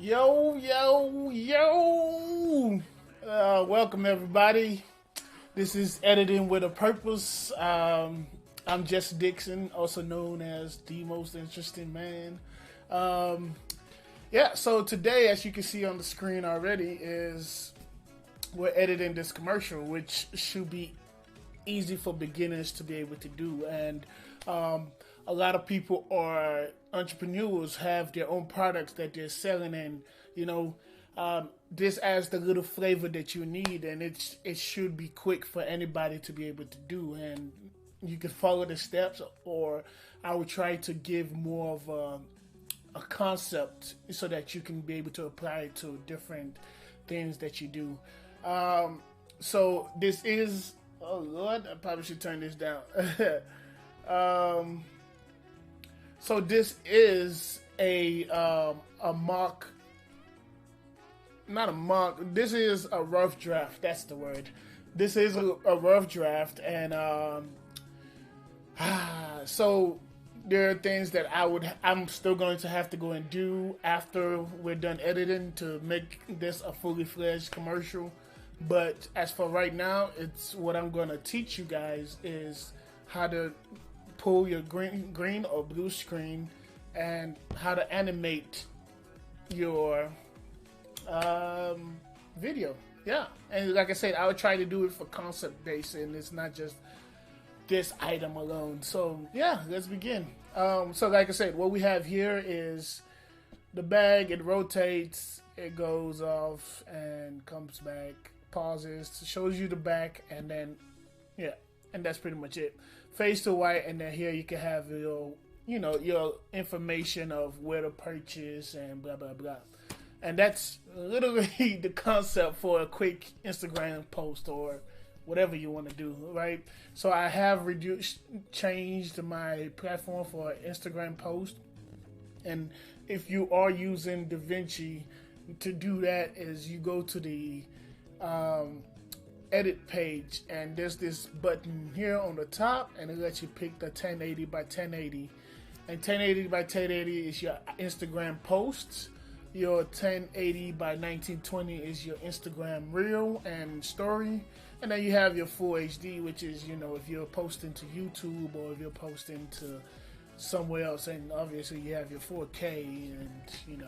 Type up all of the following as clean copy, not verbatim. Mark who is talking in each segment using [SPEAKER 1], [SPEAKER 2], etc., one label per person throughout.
[SPEAKER 1] Yo, yo, yo! Welcome, everybody. This is Editing with a Purpose. I'm Jess Dixon, also known as the most interesting man. Um, so today, as you can see on the screen already, is we're editing this commercial, which should be easy for beginners to be able to do. And a lot of people are entrepreneurs, have their own products that they're selling, and this adds the little flavor that you need, and it should be quick for anybody to be able to do. And you can follow the steps, or I would try to give more of a concept so that you can be able to apply it to different things that you do. So this is, oh Lord, I probably should turn this down. So this is a mock, not a mock. This is a rough draft. That's the word. This is a rough draft, and so there are things that I'm still going to have to go and do after we're done editing to make this a fully fledged commercial. But as for right now, it's what I'm going to teach you guys is how to pull your green or blue screen and how to animate your video. Yeah, and like I said, I would try to do it for concept based, and it's not just this item alone. So yeah, let's begin. So like I said, what we have here is the bag. It rotates, it goes off and comes back, pauses, shows you the back, and then yeah, and that's pretty much it. Fades to white, and then here you can have your information of where to purchase and blah blah blah. And that's literally the concept for a quick Instagram post or whatever you want to do, right? So I have changed my platform for Instagram post, and if you are using Davinci, to do that is you go to the edit page, and there's this button here on the top, and it lets you pick the 1080 by 1080, and 1080 by 1080 is your Instagram posts. Your 1080 by 1920 is your Instagram reel and story. And then you have your full HD, which is, if you're posting to YouTube or if you're posting to somewhere else. And obviously you have your 4K, and,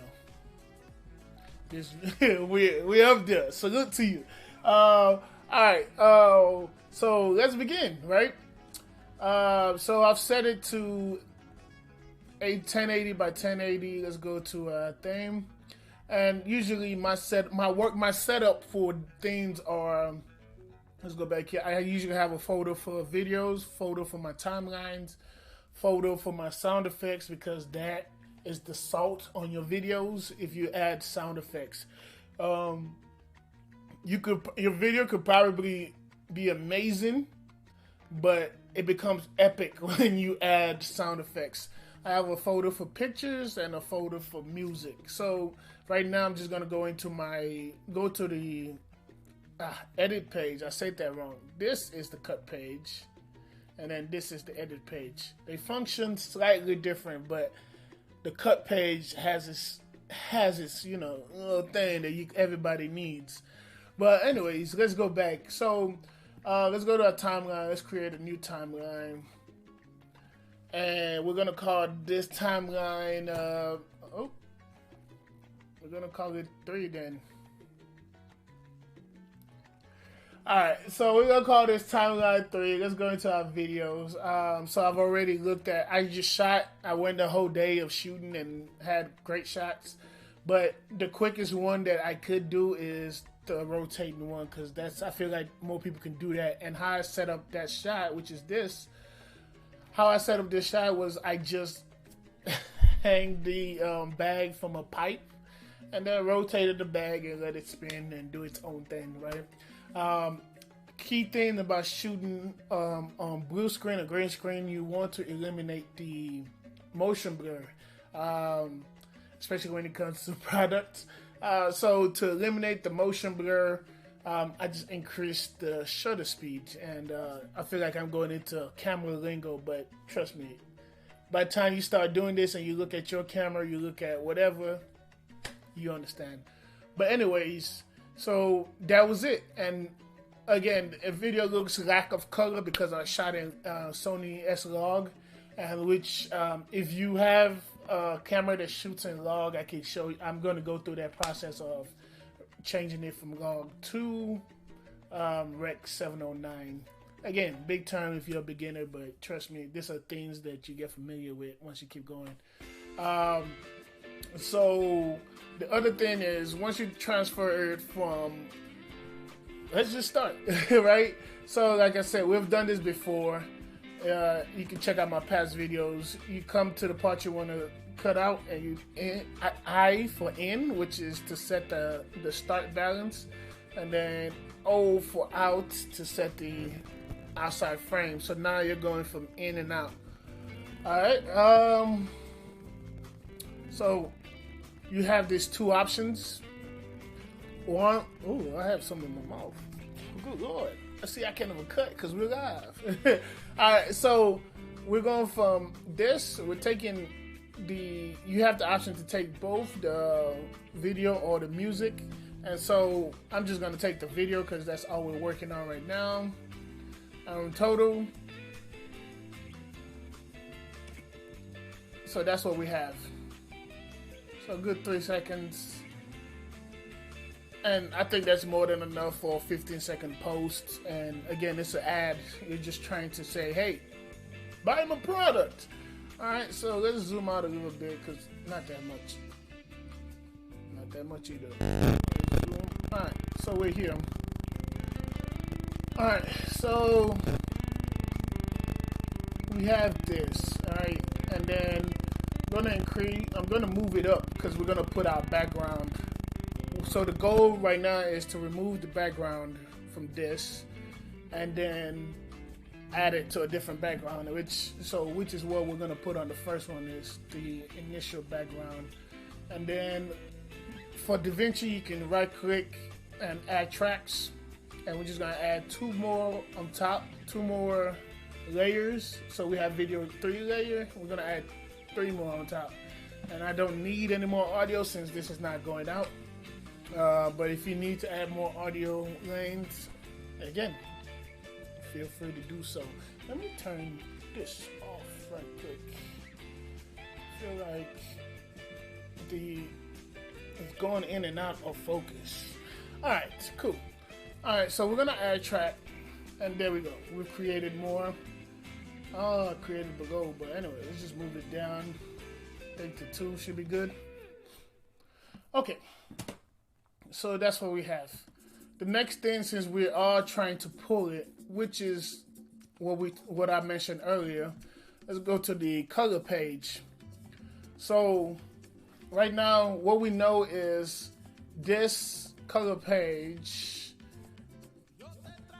[SPEAKER 1] this, we up there. Salute to you. All right. So let's begin, right? So I've set it to a 1080 by 1080. Let's go to a theme. And usually my setup for themes are, let's go back here. I usually have a folder for videos, folder for my timelines, folder for my sound effects, because that is the salt on your videos if you add sound effects. Your video could probably be amazing, but it becomes epic when you add sound effects. I have a folder for pictures and a folder for music. So right now I'm just gonna go to the edit page. I said that wrong. This is the cut page, and then this is the edit page. They function slightly different, but the cut page has its little thing that everybody needs. But anyways, let's go back. So let's go to our timeline. Let's create a new timeline. And we're going to call this timeline, we're going to call it 3 then. Alright, so we're going to call this timeline 3. Let's go into our videos. So I've already looked at, I went the whole day of shooting and had great shots. But the quickest one that I could do is the rotating one, because I feel like more people can do that. And how I set up that shot, which is this, how I set up this shot was I just hang the bag from a pipe and then rotated the bag and let it spin and do its own thing, right? Key thing about shooting on blue screen or green screen, you want to eliminate the motion blur, especially when it comes to products. So to eliminate the motion blur, I just increased the shutter speed, and I feel like I'm going into camera lingo, but trust me, by the time you start doing this and you look at your camera, you look at whatever, you understand. But anyways, so that was it. And again, the video looks lack of color because I shot in Sony S-Log, and which if you have a camera that shoots in log, I can show you. I'm going to go through that process of changing it from log to Rec 709. Again, big term if you're a beginner, but trust me, these are things that you get familiar with once you keep going. So the other thing is, once you transfer it from, let's just start, right? So like I said, we've done this before. You can check out my past videos. You come to the part you want to cut out, and you I for in, which is to set the start balance, and then O for out to set the outside frame. So now you're going from in and out. All right. So you have these two options. One, oh, I have something in my mouth. Good Lord. See, I can't even cut because we're live. All right, so we're going from this. We're taking you have the option to take both the video or the music. And so I'm just going to take the video because that's all we're working on right now. Total. So that's what we have. So a good 3 seconds. And I think that's more than enough for a 15-second post. And again, it's an ad. You're just trying to say, hey, buy my product. All right, so let's zoom out a little bit because not that much. Not that much either. All right, so we're here. All right, so we have this. All right, and then I'm gonna move it up because we're gonna put our background. So the goal right now is to remove the background from this, and then add it to a different background. Which is what we're gonna put on the first one, is the initial background, and then for Davinci you can right click and add tracks, and we're just gonna add 2 more on top, 2 more layers. So we have video 3 layer. We're gonna add 3 more on top, and I don't need any more audio since this is not going out. But if you need to add more audio lanes, again, feel free to do so. Let me turn this off right quick. I feel like it's going in and out of focus. Alright, cool. Alright, so we're gonna add track, and there we go. We've created more. Created below, but anyway, let's just move it down. I think the 2 should be good. Okay. So that's what we have. The next thing, since we are trying to pull it, which is what I mentioned earlier, let's go to the color page. So right now, what we know is this color page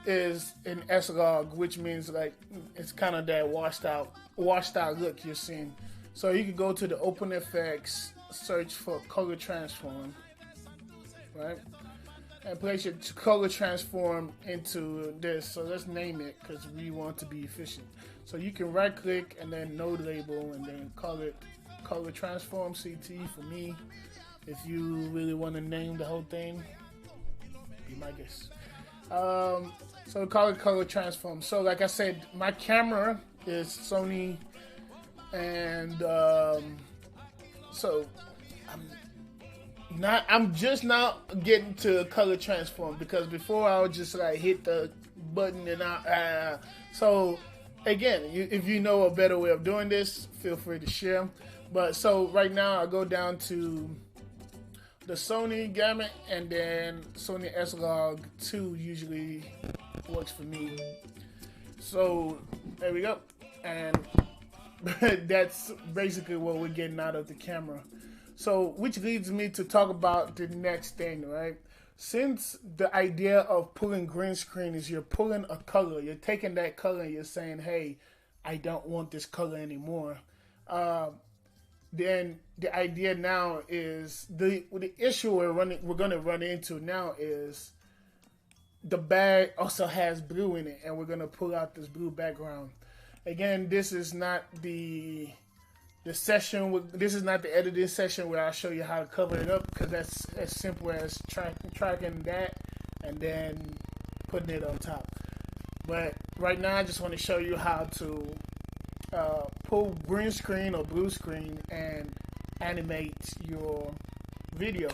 [SPEAKER 1] is in S-Log, which means like it's kind of that washed out look you're seeing. So you can go to the Open Effects, search for color transform, right? And place your color transform into this. So let's name it because we want to be efficient. So you can right click and then node label and then call it color transform CT for me. If you really want to name the whole thing, be my guest. So call it color transform. So like I said, my camera is Sony, and so I'm just now getting to color transform, because before I would just like hit the button and so again, if you know a better way of doing this, feel free to share. But so right now I go down to the Sony gamut, and then Sony S-Log 2 usually works for me. So there we go, and that's basically what we're getting out of the camera. So which leads me to talk about the next thing, right? Since the idea of pulling green screen is you're pulling a color, you're taking that color and you're saying, hey, I don't want this color anymore. Then the idea now is the issue we're going to run into now is the bag also has blue in it, and we're going to pull out this blue background. Again, this is not the the session. This is not the editing session where I show you how to cover it up, because that's as simple as tracking that and then putting it on top. But right now, I just want to show you how to pull green screen or blue screen and animate your video.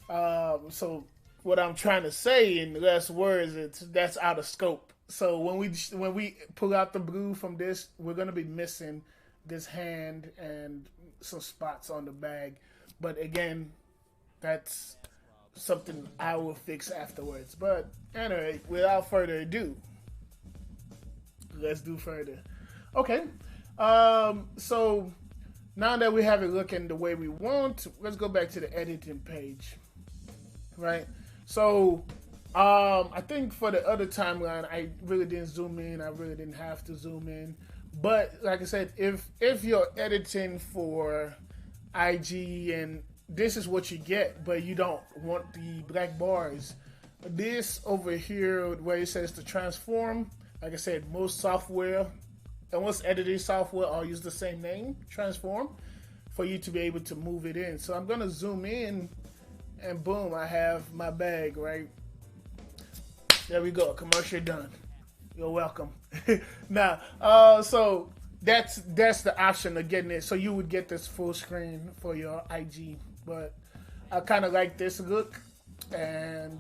[SPEAKER 1] So what I'm trying to say in less words, that's out of scope. So when we pull out the blue from this, we're gonna be missing this hand and some spots on the bag. But again, that's something I will fix afterwards. But anyway, without further ado, let's do further. Okay, so now that we have it looking the way we want, let's go back to the editing page, right? So I think for the other timeline, I really didn't zoom in. I really didn't have to zoom in. But like I said, if you're editing for IG and this is what you get, but you don't want the black bars, this over here where it says to transform, like I said, most software and most editing software all use the same name, transform, for you to be able to move it in. So I'm gonna zoom in, and boom, I have my bag, right? There we go, commercial done. You're welcome. Now, so that's the option of getting it. So you would get this full screen for your IG, but I kind of like this look, and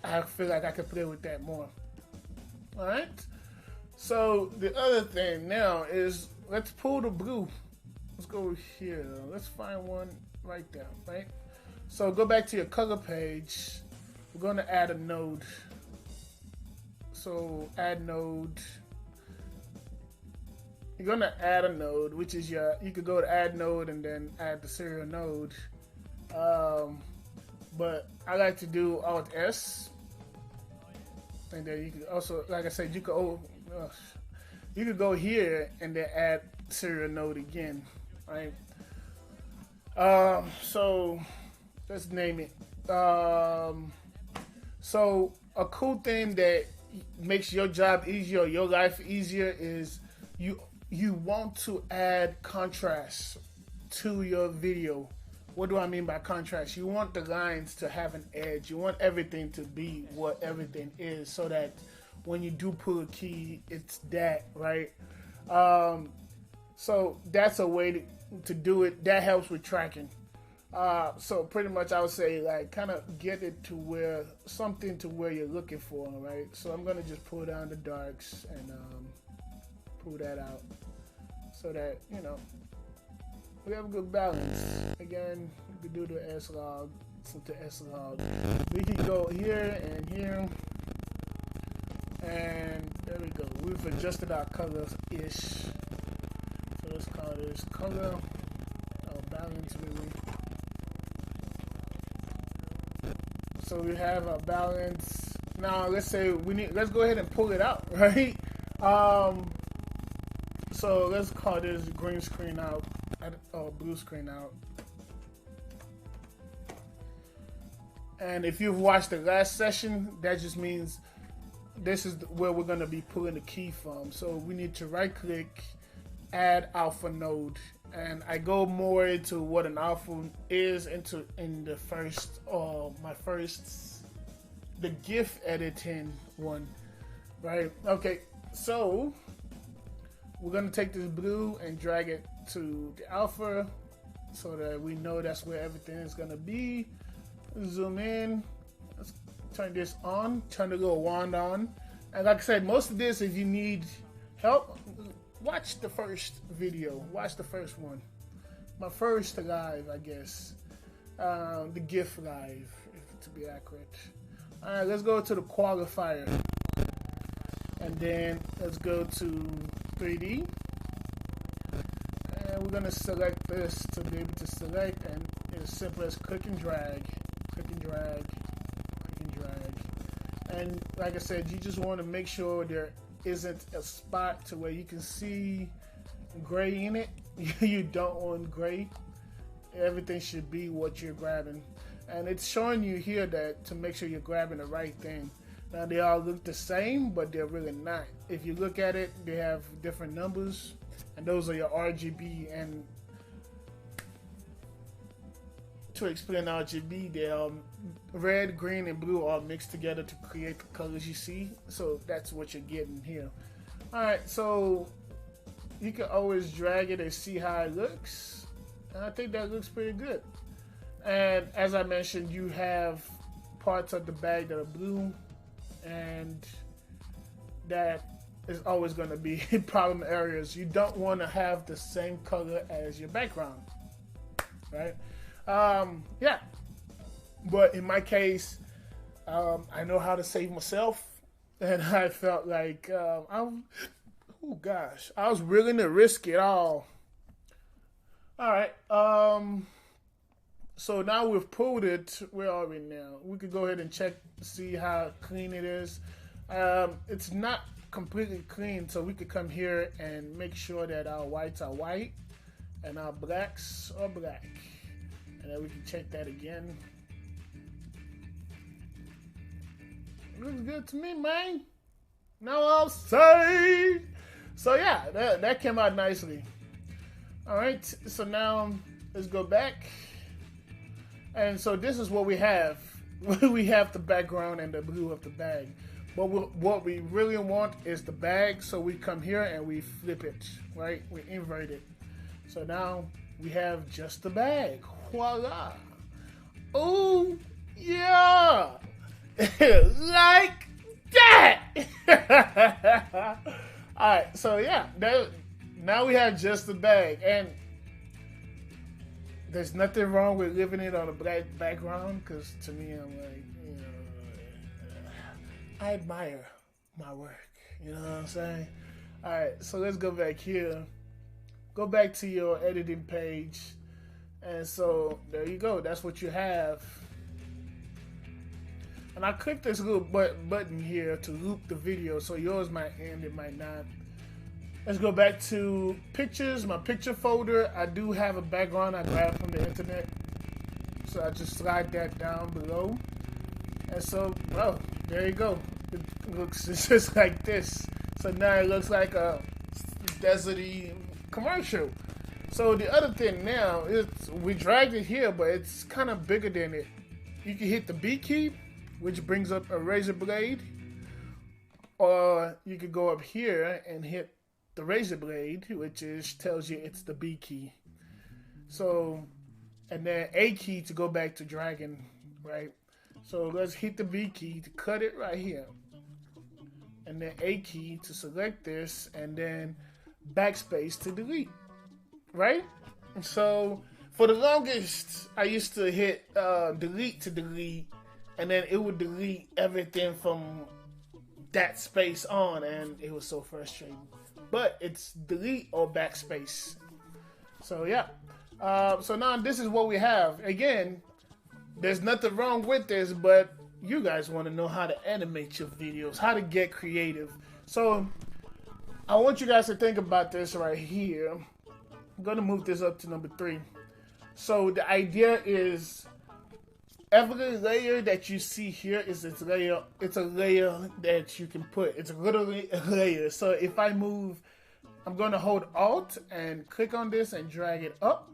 [SPEAKER 1] I feel like I could play with that more. All right. So the other thing now is, let's pull the blue. Let's go here. Let's find one right there, right? So go back to your color page. We're going to add a node. So add node. You're going to add a node, which is you could go to add node and then add the serial node. But I like to do Alt S. And then you can also, like I said, you could go here and then add serial node again, right? So let's name it. So a cool thing that makes your job easier, your life easier, is you want to add contrast to your video. What do I mean by contrast? You want the lines to have an edge. You want everything to be what everything is, so that when you do pull a key, it's that, right? So that's a way to do it. That helps with tracking. So pretty much I would say, like, kind of get it to where you're looking for, right? So I'm gonna just pull down the darks and pull that out, so that, you know, we have a good balance. Again, we could do the S log, We can go here and here, and there we go. We've adjusted our colors-ish. So let's call this color, balance really. So we have a balance. Now let's say let's go ahead and pull it out, right? So let's call this green screen out, or blue screen out. And if you've watched the last session, that just means this is where we're going to be pulling the key from. So we need to right click, add alpha node. And I go more into what an alpha is in the first, the GIF editing one, right? Okay, so we're gonna take this blue and drag it to the alpha, so that we know that's where everything is gonna be. Zoom in. Let's turn this on. Turn the little wand on. And like I said, most of this, if you need help, watch the first video. Watch the first one. My first live, I guess. The GIF live, to be accurate. Alright, let's go to the qualifier. And then let's go to 3D. And we're going to select this to be able to select. And it's as simple as click and drag. Click and drag. Click and drag. And like I said, you just want to make sure there isn't a spot to where you can see gray in it. You don't want gray. Everything should be what you're grabbing, and it's showing you here that to make sure you're grabbing the right thing. Now they all look the same, but they're really not. If you look at it, they have different numbers, and those are your RGB. And to explain RGB, they're red, green, and blue all mixed together to create the colors you see. So that's what you're getting here. Alright, so you can always drag it and see how it looks. And I think that looks pretty good. And as I mentioned, you have parts of the bag that are blue, and that is always going to be problem areas. You don't want to have the same color as your background, right? Yeah, but in my case, I know how to save myself, and I felt like oh gosh, I was willing to risk it all. All right, so now we've pulled it. Where are we now? We could go ahead and check to see how clean it is. It's not completely clean, so we could come here and make sure that our whites are white and our blacks are black. And then we can check that again. Looks good to me, man. Now I'll say. So yeah, that came out nicely. All right, so now let's go back. And so this is what we have. We have the background and the blue of the bag. But what we really want is the bag. So we come here and we flip it, right? We invert it. So now we have just the bag. Voila. Oh, yeah. Like that. All right, so yeah, now we have just the bag. And there's nothing wrong with living it on a black background, because to me, I'm like, I admire my work. You know what I'm saying? All right, so let's go back here. Go back to your editing page. And so there you go. That's what you have. And I clicked this little button here to loop the video, so yours might end, it might not. Let's go back to pictures, my picture folder. I do have a background I grabbed from the internet. So I just slide that down below. And so, well, there you go. It looks just like this. So now it looks like a deserty commercial. So the other thing now is we dragged it here, but it's kind of bigger than it. You can hit the B key, which brings up a razor blade. Or you could go up here and hit the razor blade, which tells you it's the B key. So, and then A key to go back to dragging, right? So let's hit the B key to cut it right here. And then A key to select this, and then backspace to delete, right? So for the longest, I used to hit delete to delete, and then it would delete everything from that space on, and it was so frustrating. But it's delete or backspace. So yeah. So now this is what we have. Again, there's nothing wrong with this, but you guys want to know how to animate your videos, how to get creative. So I want you guys to think about this right here. I'm going to move this up to number 3. So the idea is every layer that you see here is its layer. It's a layer that you can put. It's literally a layer. So if I move, I'm going to hold Alt and click on this and drag it up.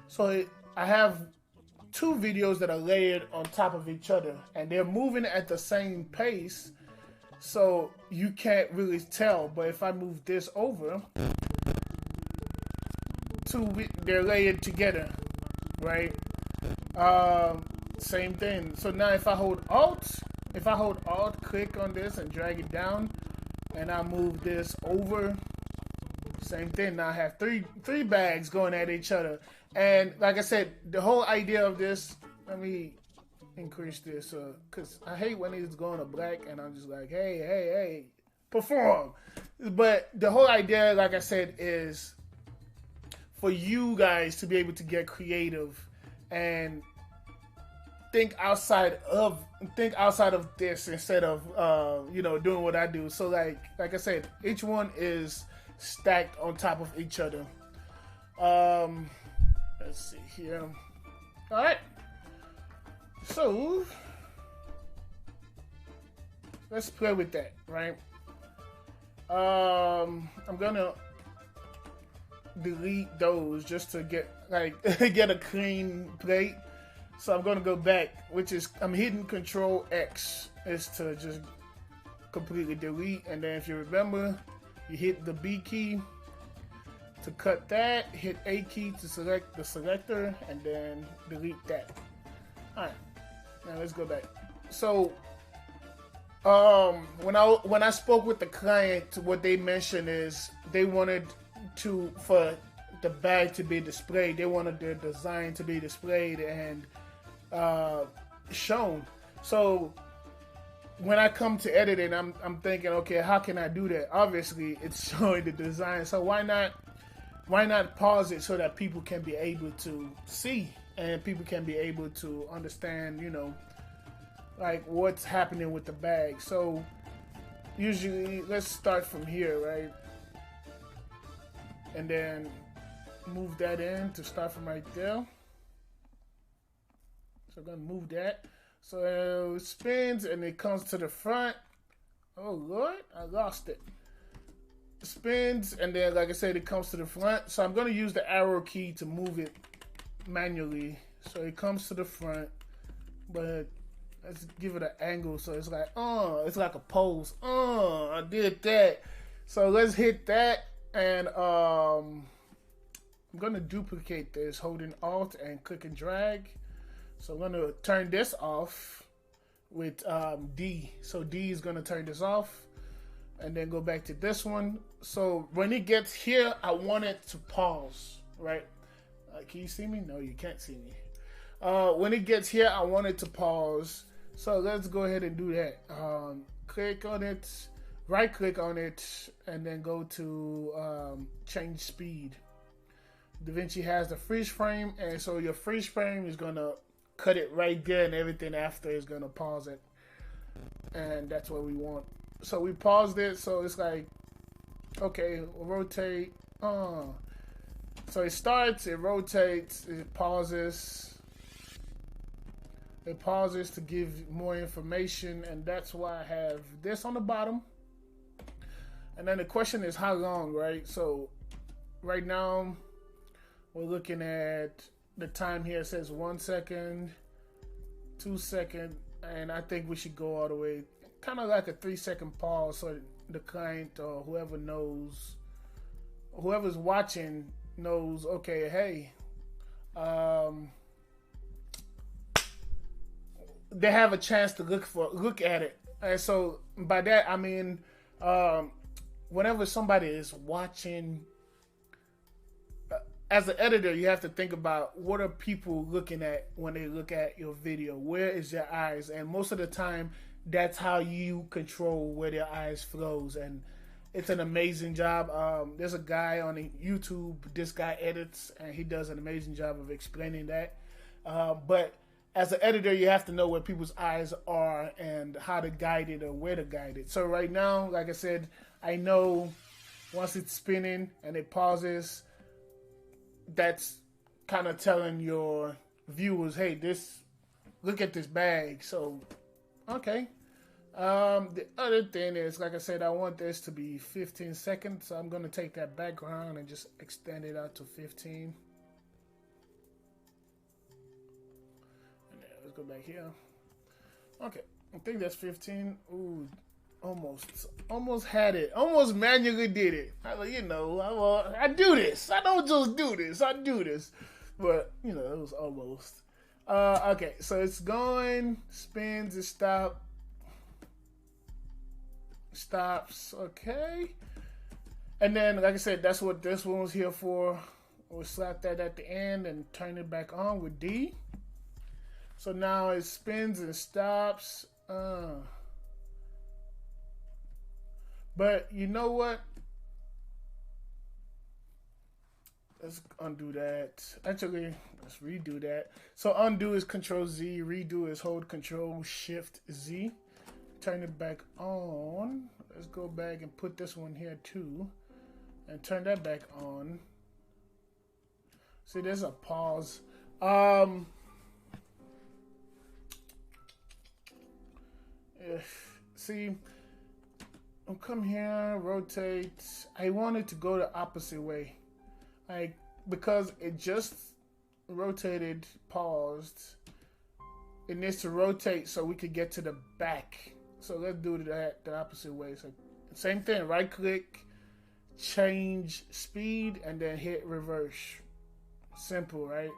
[SPEAKER 1] So I have 2 videos that are layered on top of each other, and they're moving at the same pace, so you can't really tell. But if I move this over, they're layered together, right? Same thing. So now if I hold Alt, click on this and drag it down, and I move this over, same thing. Now I have three bags going at each other. And like I said, the whole idea of this, let me increase this, because I hate when it's going to black and I'm just like, hey, perform. But the whole idea, like I said, is for you guys to be able to get creative and think outside of this instead of doing what I do. So like I said, each one is stacked on top of each other. Let's see here. All right. So let's play with that, right? I'm gonna delete those just to get get a clean plate. So I'm gonna go back, which is I'm hitting Control X is to just completely delete, and then if you remember, you hit the B key to cut that, hit A key to select the selector, and then delete that. Alright, now let's go back. So when I spoke with the client, what they mentioned is they wanted for the bag to be displayed. They wanted their design to be displayed and shown. So when I come to editing, I'm thinking, okay, how can I do that? Obviously, it's showing the design. So why not pause it so that people can be able to see and people can be able to understand, you know, like what's happening with the bag. So usually, let's start from here, right? And then move that in to start from right there. So I'm gonna move that. So it spins and it comes to the front. Oh Lord, I lost it. It spins and then, like I said, it comes to the front. So I'm gonna use the arrow key to move it manually. So it comes to the front, but let's give it an angle so it's like, it's like a pose. I did that. So let's hit that, and I'm gonna duplicate this, holding Alt and click and drag. So I'm gonna turn this off with D. So D is gonna turn this off, and then go back to this one. So when it gets here, I want it to pause, right? Can you see me? No, you can't see me. When it gets here, I want it to pause. So let's go ahead and do that. Click on it, right click on it, and then go to change speed. Davinci has the freeze frame, and so your freeze frame is gonna cut it right there, and everything after is gonna pause it, and that's what we want. So we paused it, so it's like, okay, we'll rotate. So it starts, it rotates, it pauses. It pauses to give more information, and that's why I have this on the bottom. And then the question is how long, right? So right now we're looking at the time here. It says 1 second, 2 seconds, and I think we should go all the way, kind of like a 3 second pause, so the client or whoever knows, whoever's watching knows, okay, hey, they have a chance to look at it. And so by that I mean, whenever somebody is watching, as an editor, you have to think about what are people looking at when they look at your video. Where is their eyes? And most of the time, that's how you control where their eyes flows. And it's an amazing job. There's a guy on YouTube. This guy edits, and he does an amazing job of explaining that. But as an editor, you have to know where people's eyes are and how to guide it or where to guide it. So right now, like I said, I know once it's spinning and it pauses, that's kind of telling your viewers, hey, look at this bag. So, okay. The other thing is, like I said, I want this to be 15 seconds. So I'm going to take that background and just extend it out to 15. Let's go back here. Okay, I think that's 15. Ooh, almost had it. Almost manually did it. I do this. I don't just do this. I do this. But, it was almost. Okay, so it's going, spins, it stops. Okay. And then, like I said, that's what this one was here for. We'll slap that at the end and turn it back on with D. So now it spins and stops. But you know what? Let's undo that. Actually, let's redo that. So undo is Control Z. Redo is hold Control Shift Z. Turn it back on. Let's go back and put this one here too. And turn that back on. See, there's a pause. See, I'll come here, rotate. I want it to go the opposite way. Because it just rotated, paused, it needs to rotate so we could get to the back. So let's do that the opposite way. So same thing, right click, change speed, and then hit reverse. Simple, right?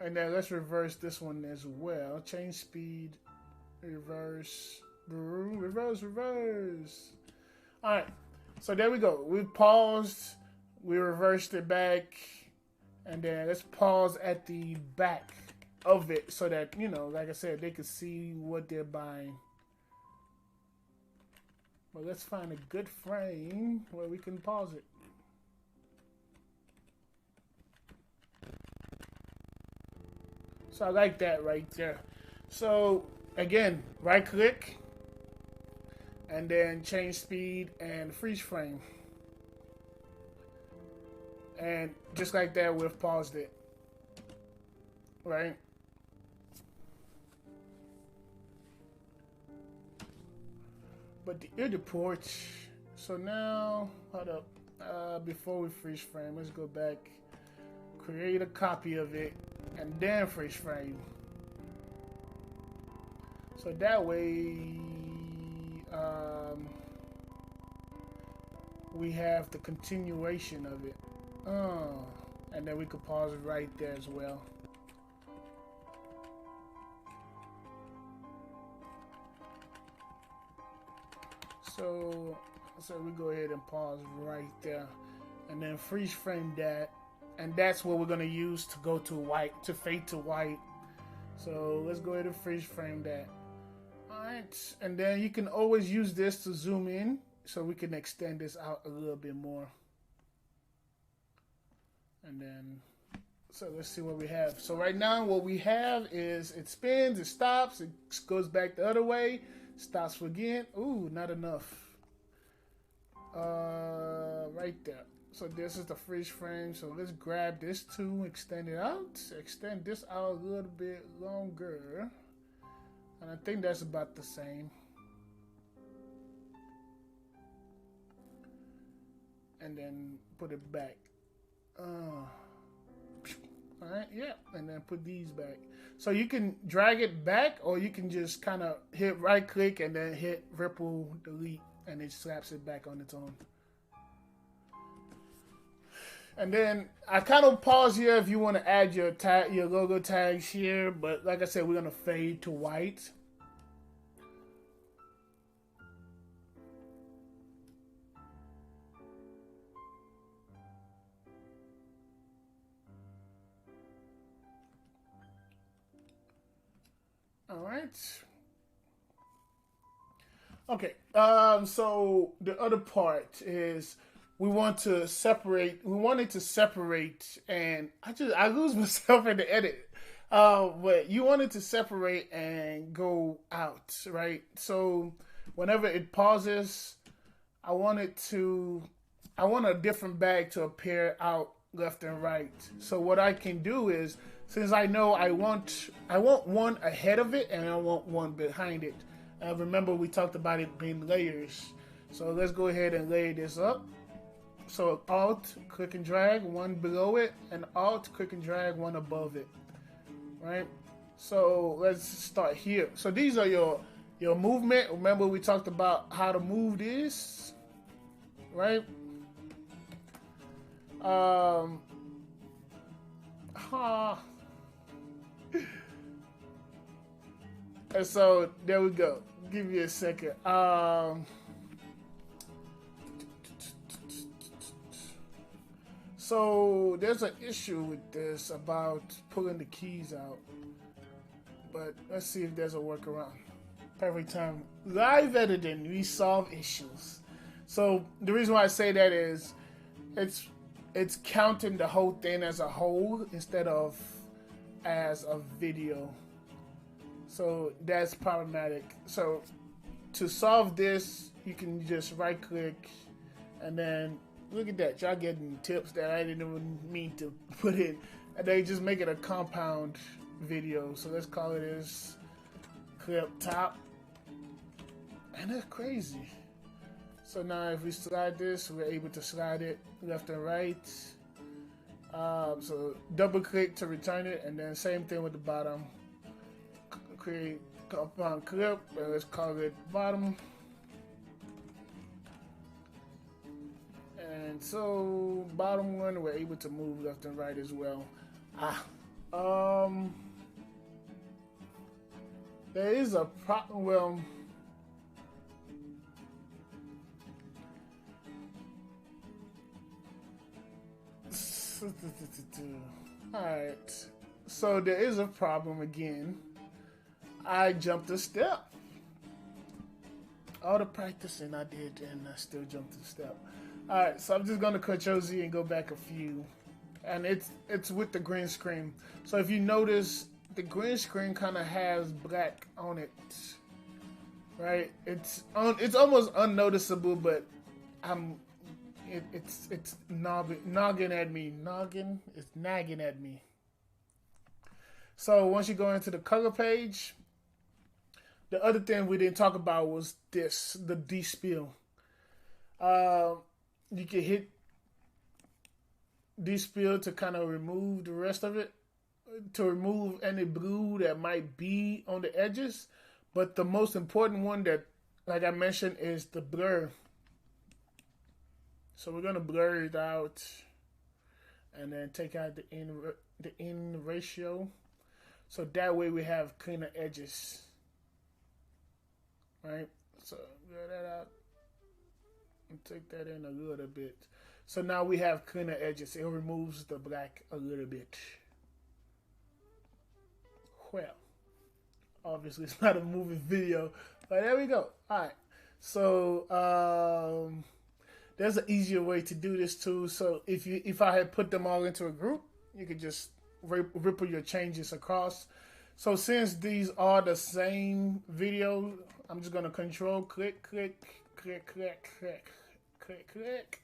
[SPEAKER 1] And then let's reverse this one as well. Change speed, reverse, reverse. All right, so there we go. We paused, we reversed it back, and then let's pause at the back of it so that, you know, like I said, they can see what they're buying. But let's find a good frame where we can pause it. So I like that right there. So again, right click and then change speed and freeze frame. And just like that, we've paused it. Right? But the porch. So now, hold up. Before we freeze frame, let's go back. Create a copy of it and then freeze frame. So that way, we have the continuation of it. And then we could pause it right there as well. So we go ahead and pause right there, and then freeze frame that, and that's what we're gonna use to go to white, to fade to white. So let's go ahead and freeze frame that. All right, and then you can always use this to zoom in, so we can extend this out a little bit more. And then, so let's see what we have. So right now, what we have is it spins, it stops, it goes back the other way. Stops again. Ooh, not enough. Right there. So this is the freeze frame. So let's grab this too, extend it out. Extend this out a little bit longer. And I think that's about the same. And then put it back. Alright, yeah, and then put these back. So you can drag it back, or you can just kind of hit right click and then hit ripple delete, and it slaps it back on its own. And then I kind of pause here if you want to add your tag, your logo tags here, but like I said, we're gonna fade to white. All right. Okay. So the other part is we wanted to separate, and I lose myself in the edit. But you wanted to separate and go out, right? So whenever it pauses, I want a different bag to appear out left and right. So what I can do is, since I know I want one ahead of it and I want one behind it. Remember we talked about it being layers. So let's go ahead and lay this up. So Alt, click and drag one below it, and Alt, click and drag one above it. Right? So let's start here. So these are your movement. Remember we talked about how to move this, right? And so there we go. Give me a second. So there's an issue with this about pulling the keys out, but let's see if there's a workaround. Every time live editing, we solve issues. So the reason why I say that is it's counting the whole thing as a whole instead of as a video. So that's problematic. So to solve this, you can just right click and then look at that. Y'all getting tips that I didn't even mean to put in. And they just make it a compound video. So let's call it as clip top. And that's crazy. So now if we slide this, we're able to slide it left and right. So double click to return it, and then same thing with the bottom. Create compound clip, and let's call it bottom. And so bottom one, we're able to move left and right as well. There is a problem. Well, alright. So there is a problem again. I jumped a step. All the practicing I did, and I still jumped a step. Alright, so I'm just gonna Control Z and go back a few. And it's with the green screen. So if you notice, the green screen kind of has black on it, right? It's almost unnoticeable, but it's nagging at me. It's nagging at me. So once you go into the color page, the other thing we didn't talk about was the despill. You can hit despill to kind of remove the rest of it, to remove any blue that might be on the edges. But the most important one that, like I mentioned, is the blur. So we're gonna blur it out, and then take out the in ratio, so that way we have cleaner edges. Right. So blur that out and take that in a little bit. So now we have cleaner edges. It removes the black a little bit. Well, obviously it's not a moving video, but there we go. All right. So there's an easier way to do this too. So if I had put them all into a group, you could just ripple your changes across. So since these are the same video, I'm just gonna Control click, click, click, click, click, click, click,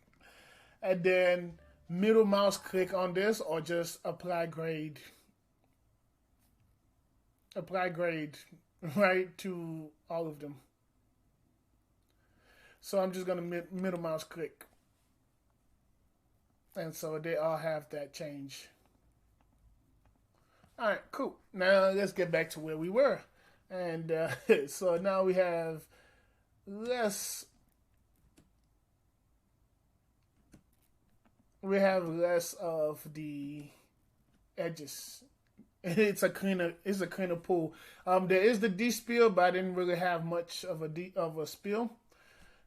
[SPEAKER 1] and then middle mouse click on this, or just apply grade. Apply grade, right, to all of them. So I'm just gonna middle mouse click, and so they all have that change. All right, cool. Now let's get back to where we were, and so now we have less. We have less of the edges. It's a cleaner pool. There is the despill, but I didn't really have much of a spill.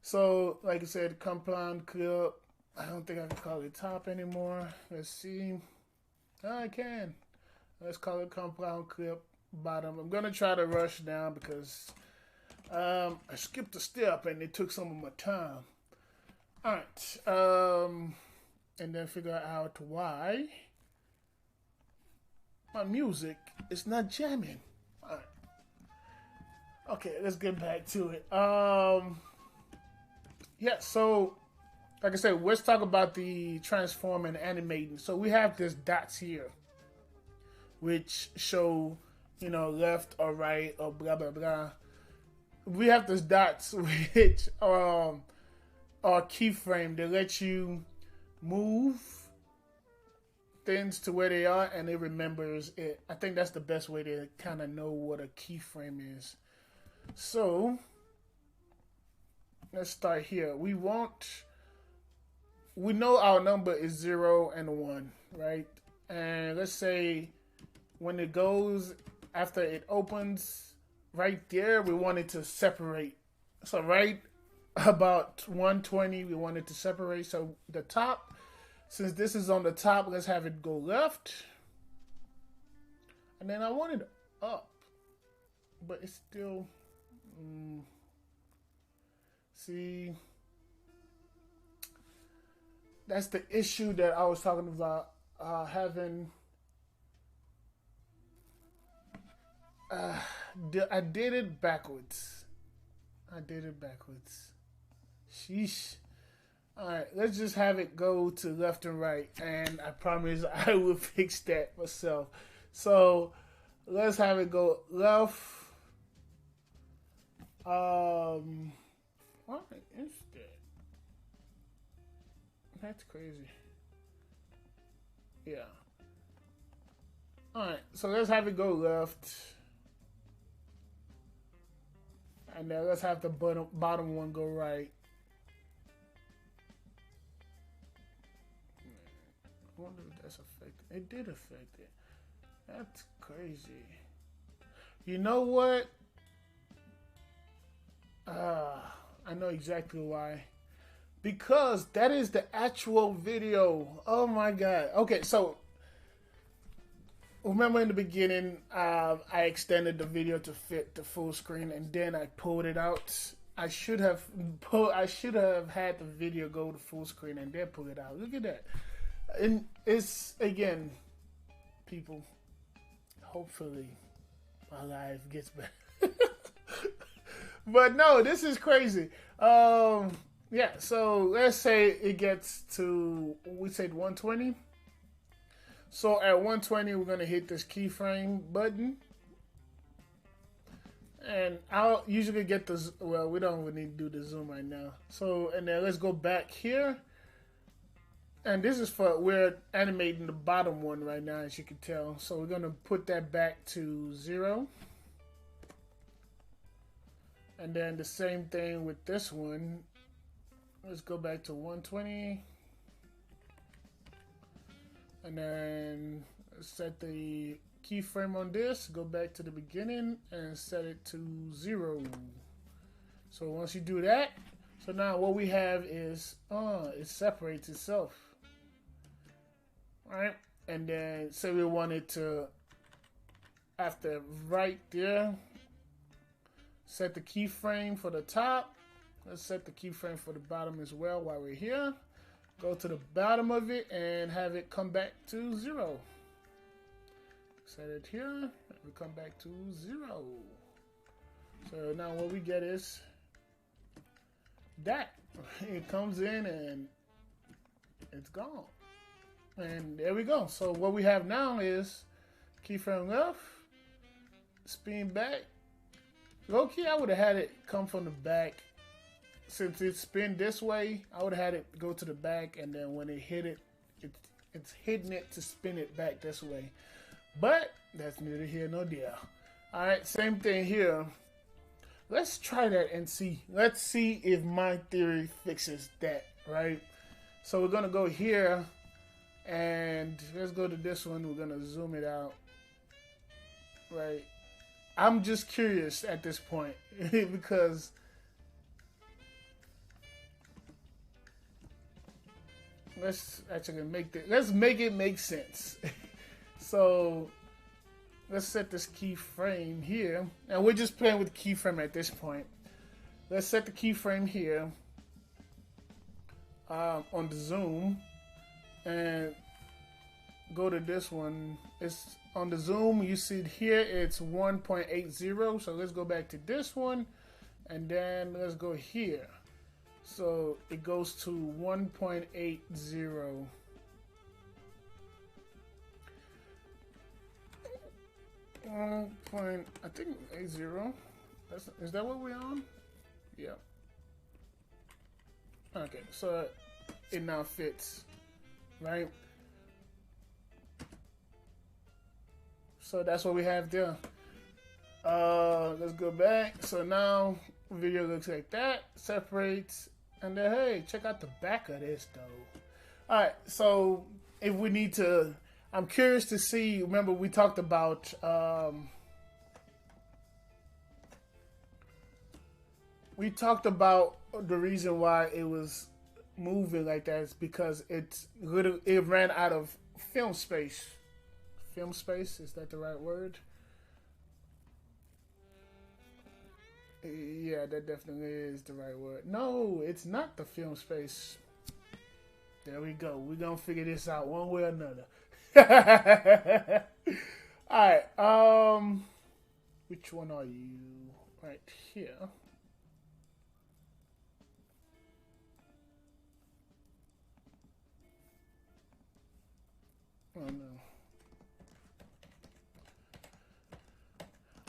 [SPEAKER 1] So, like I said, compound clip. I don't think I can call it top anymore. Let's see. I can. Let's call it compound clip bottom. I'm gonna try to rush down because I skipped a step and it took some of my time. All right. And then figure out why my music is not jamming. All right. Okay, let's get back to it. Yeah, so like I said, let's talk about the transform and animating. So we have this dots here, which show, left or right or blah blah blah. We have these dots which are keyframe. They let you move things to where they are, and it remembers it. I think that's the best way to kind of know what a keyframe is. So let's start here. We know our number is 0 and 1, right? And let's say when it goes, after it opens, right there, we want it to separate. So right about 120, we want it to separate. So the top, since this is on the top, let's have it go left. And then I want it up, but it's still, see, that's the issue that I was talking about, having, I did it backwards. Sheesh. Alright, let's just have it go to left and right, and I promise I will fix that myself. So let's have it go left. What is that? That's crazy. Yeah. All right. So let's have it go left, and then let's have the bottom one go right. I wonder if that's affected. It did affect it. That's crazy. You know what? I know exactly why. Because that is the actual video. Oh my god. Okay, so remember in the beginning, I extended the video to fit the full screen, and then I pulled it out. I should have had the video go to full screen and then pull it out. Look at that. And it's, again, people, hopefully my life gets better. But no, this is crazy. Yeah, so let's say it gets to, we said 120. So at 120, we're going to hit this keyframe button. And I'll usually get the, well, we don't really need to do the zoom right now. So, and then let's go back here. And this is for, we're animating the bottom one right now, as you can tell. So we're going to put that back to 0. And then the same thing with this one. Let's go back to 120. And then set the keyframe on this. Go back to the beginning and set it to 0. So once you do that, so now what we have is, it separates itself. Alright, and then say we want it to, after right there, set the keyframe for the top. Let's set the keyframe for the bottom as well while we're here. Go to the bottom of it and have it come back to 0. Set it here, and we come back to 0. So now what we get is that. It comes in and it's gone. And there we go. So what we have now is keyframe left, spin back. Low key, I would have had it come from the back. Since it spin this way, I would have had it go to the back, and then when it hit it, it's hitting it to spin it back this way. But that's neither here nor there. All right, same thing here. Let's try that and see. Let's see if my theory fixes that, right? So we're gonna go here. And let's go to this one. We're gonna zoom it out. Right. I'm just curious at this point because let's actually let's make it make sense. So let's set this keyframe here, and we're just playing with keyframe at this point. Let's set the keyframe here on the zoom. And go to this one. It's on the zoom. You see it here. It's 1.80. So let's go back to this one, and then let's go here. So it goes to 1.80. I think 80. Is that what we're on? Yeah. Okay. So it now fits. Right, so that's what we have there. Let's go back. So now video looks like that, separates, and then hey, check out the back of this though. All right, so if we need to, I'm curious to see. Remember we talked about the reason why it was moving like that is because it ran out of film space. Film space, is that the right word? Yeah, that definitely is the right word. No, it's not the film space. There we go. We're gonna figure this out one way or another. Alright, which one are you? Right here. Oh no.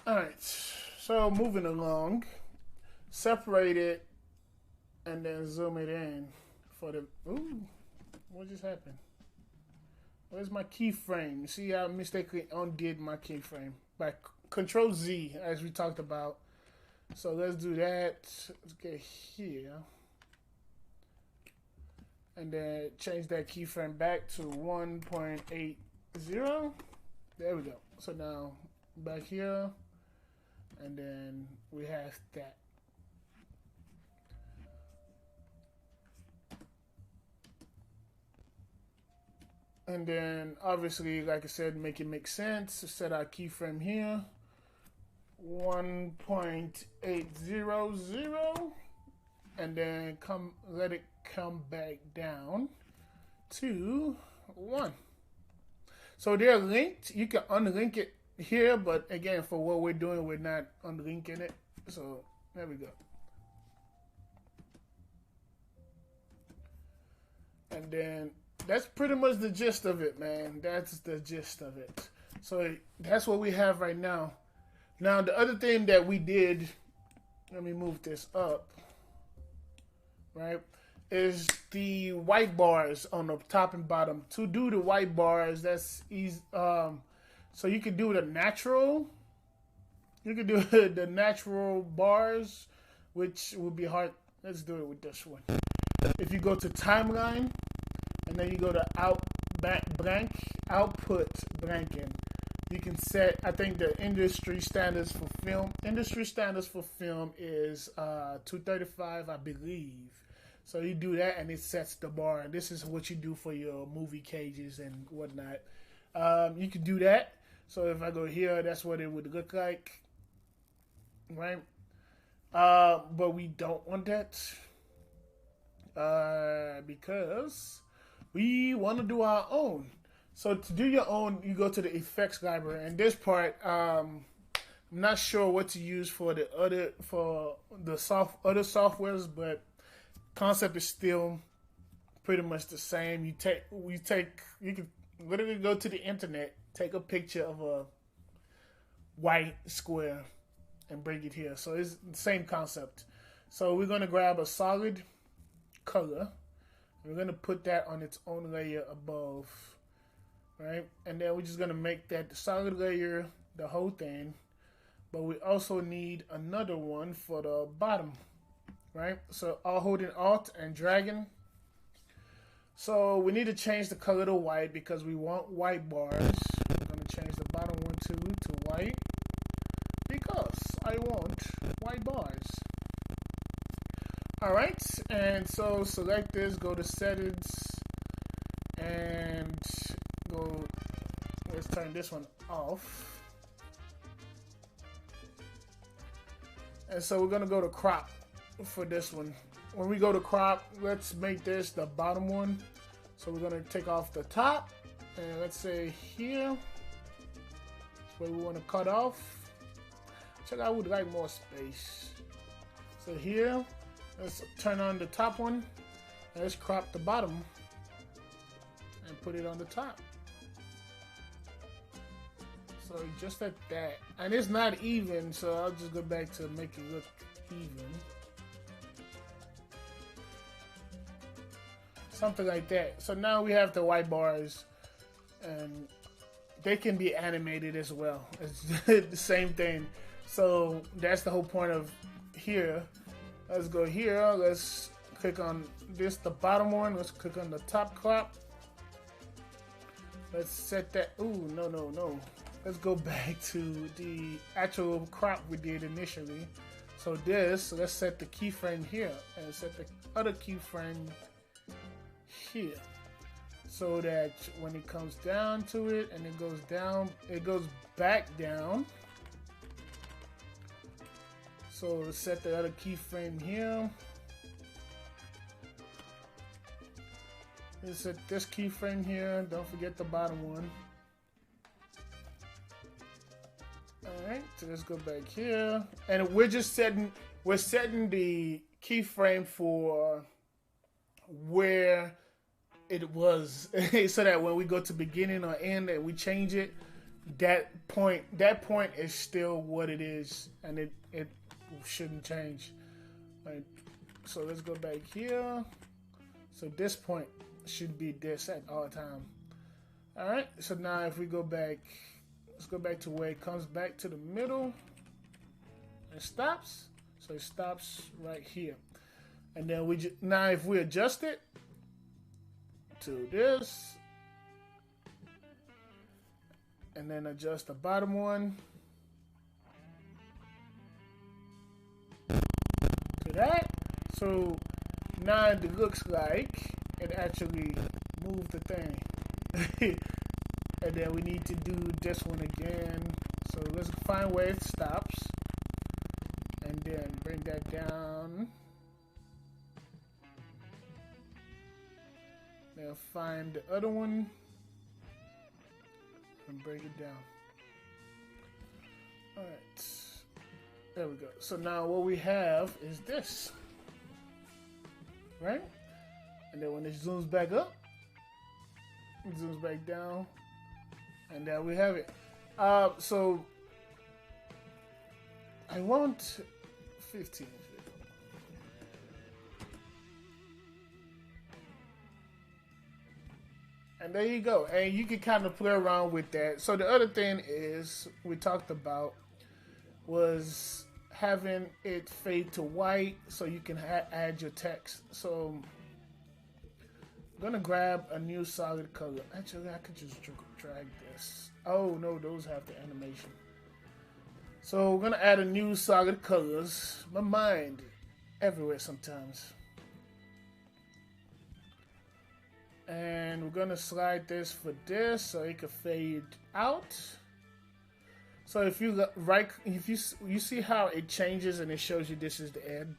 [SPEAKER 1] Alright, so moving along, separate it and then zoom it in for the, ooh, what just happened? Where's my keyframe? See, I mistakenly undid my keyframe by Control Z, as we talked about. So let's do that. Let's get here. And then change that keyframe back to 1.80. There we go. So now back here. And then we have that. And then obviously, like I said, make it make sense. Set our keyframe here. 1.800. And then let it come back down to 1. So they're linked. You can unlink it here, but again, for what we're doing, we're not unlinking it. So there we go. And then that's pretty much the gist of it, man. That's the gist of it. So that's what we have right now. Now, the other thing that we did, let me move this up, right, is the white bars on the top and bottom. To do the white bars, that's easy. So you can do the natural. You can do the natural bars, which would be hard. Let's do it with this one. If you go to timeline, and then you go to output blanking, you can set, I think the industry standards for film is 235, I believe. So you do that and it sets the bar. And this is what you do for your movie cages and whatnot. You can do that. So if I go here, that's what it would look like. Right? But we don't want that. Because we want to do our own. So to do your own, you go to the effects library. And this part, I'm not sure what to use for the other softwares, but concept is still pretty much the same. You can literally go to the internet, take a picture of a white square, and bring it here. So it's the same concept. So we're gonna grab a solid color. We're gonna put that on its own layer above, right? And then we're just gonna make that the solid layer, the whole thing. But we also need another one for the bottom, right? So all holding Alt and dragging. So we need to change the color to white because we want white bars. We're gonna change the bottom one to white because I want white bars. All right, and so select this, go to settings, and go, let's turn this one off. And so we're gonna go to crop for this one. When we go to crop, let's make this the bottom one. So we're gonna take off the top, and let's say here, that's where we wanna cut off. Check out, I would like more space. So here, let's turn on the top one, and let's crop the bottom and put it on the top. So just like that. And it's not even, so I'll just go back to make it look even. Something like that. So now we have the white bars, and they can be animated as well. It's the same thing. So that's the whole point of here. Let's go here. Let's click on this, the bottom one. Let's click on the top crop. Let's set that. Ooh, no. Let's go back to the actual crop we did initially. So this, let's set the keyframe here and set the other keyframe here. So that when it comes down to it and it goes down, it goes back down. So let's set the other keyframe here. Let's set this keyframe here. Don't forget the bottom one. Alright, so let's go back here. And we're setting the keyframe for where it was. So that when we go to beginning or end and we change it, that point is still what it is, and it shouldn't change. Right. So let's go back here. So this point should be this at all time. All right, so now if we go back, let's go back to where it comes back to the middle and stops. So it stops right here. And then now if we adjust it to this, and then adjust the bottom one to that. So now it looks like it actually moved the thing. And then we need to do this one again. So let's find where it stops. And then bring that down. Now find the other one. And break it down. Alright. There we go. So now what we have is this. Right? And then when it zooms back up, it zooms back down. And there we have it. So I want 15. And there you go. And you can kind of play around with that. So the other thing is we talked about was having it fade to white so you can add your text. So I'm going to grab a new solid color. Actually, I could just drag this. Oh, no, those have the animation. So we're going to add a new solid colors. My mind everywhere sometimes. And we're going to slide this for this so it can fade out. So if you you see how it changes and it shows you this is the end,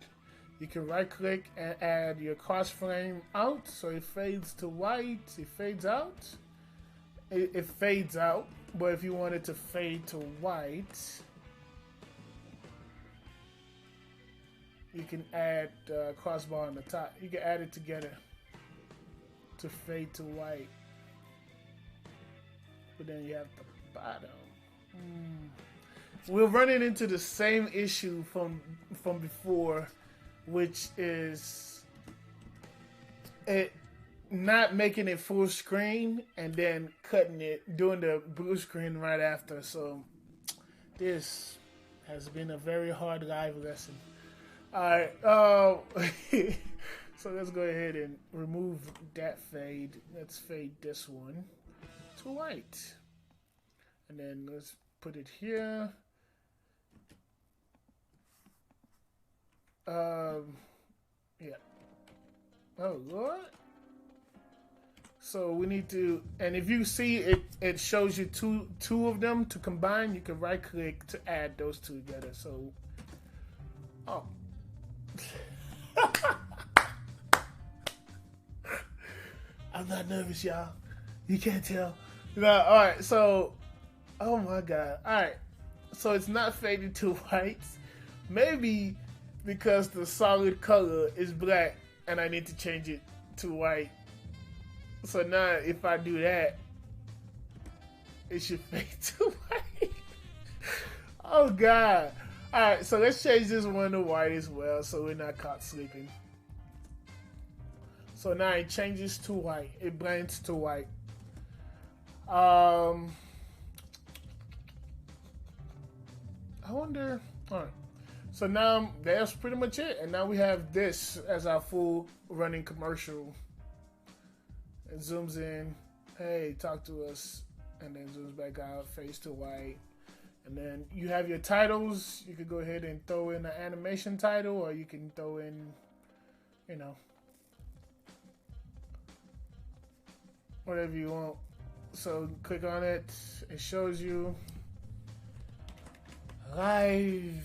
[SPEAKER 1] you can right click and add your cross frame out so it fades to white. It fades out. It fades out, but if you want it to fade to white, you can add crossbar on the top. You can add it together to fade to white, but then you have the bottom. We're running into the same issue from before, which is it not making it full screen and then cutting it, doing the blue screen right after. So this has been a very hard live lesson. All right, so let's go ahead and remove that fade. Let's fade this one to white, and then let's put it here. Yeah. Oh Lord. So we need to, and if you see it, it shows you two of them to combine. You can right click to add those two together. So, oh. I'm not nervous, y'all. You can't tell. No, all right. So, oh my God. All right. So it's not faded to white. Maybe because the solid color is black and I need to change it to white. So now if I do that, it should fade to white. Oh God. All right. So let's change this one to white as well so we're not caught sleeping. So now it changes to white. It blends to white. I wonder. All right. So now that's pretty much it. And now we have this as our full running commercial. It zooms in. Hey, talk to us. And then zooms back out. Fades to white. And then you have your titles. You could go ahead and throw in an animation title, or you can throw in, you know, whatever you want. So click on it. It shows you live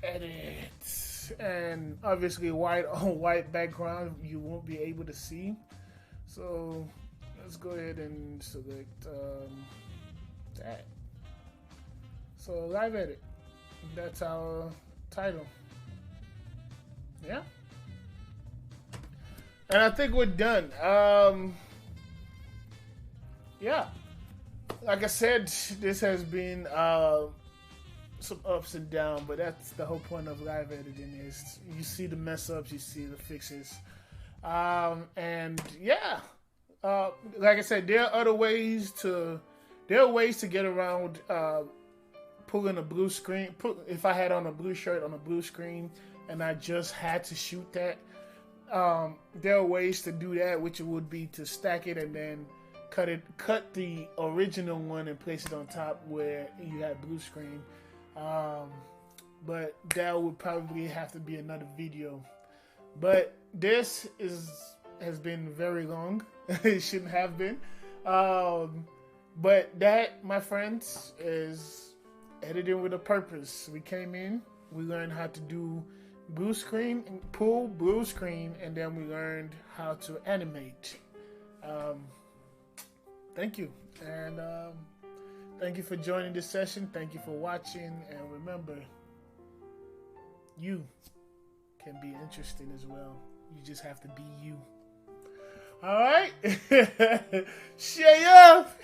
[SPEAKER 1] edit, and obviously white on white background you won't be able to see. So let's go ahead and select that. So live edit. That's our title. Yeah. And I think we're done. Yeah, like I said, this has been some ups and downs, but that's the whole point of live editing is you see the mess ups, you see the fixes, and yeah, like I said, there are ways to get around pulling a blue screen. If I had on a blue shirt on a blue screen and I just had to shoot that, there are ways to do that, which would be to stack it and then cut the original one and place it on top where you had blue screen. But that would probably have to be another video. But this has been very long. It shouldn't have been. But that, my friends, is editing with a purpose. We came in, we learned how to do blue screen, pull blue screen, and then we learned how to animate. Thank you. And thank you for joining this session. Thank you for watching. And remember, you can be interesting as well. You just have to be you. All right? Shut up!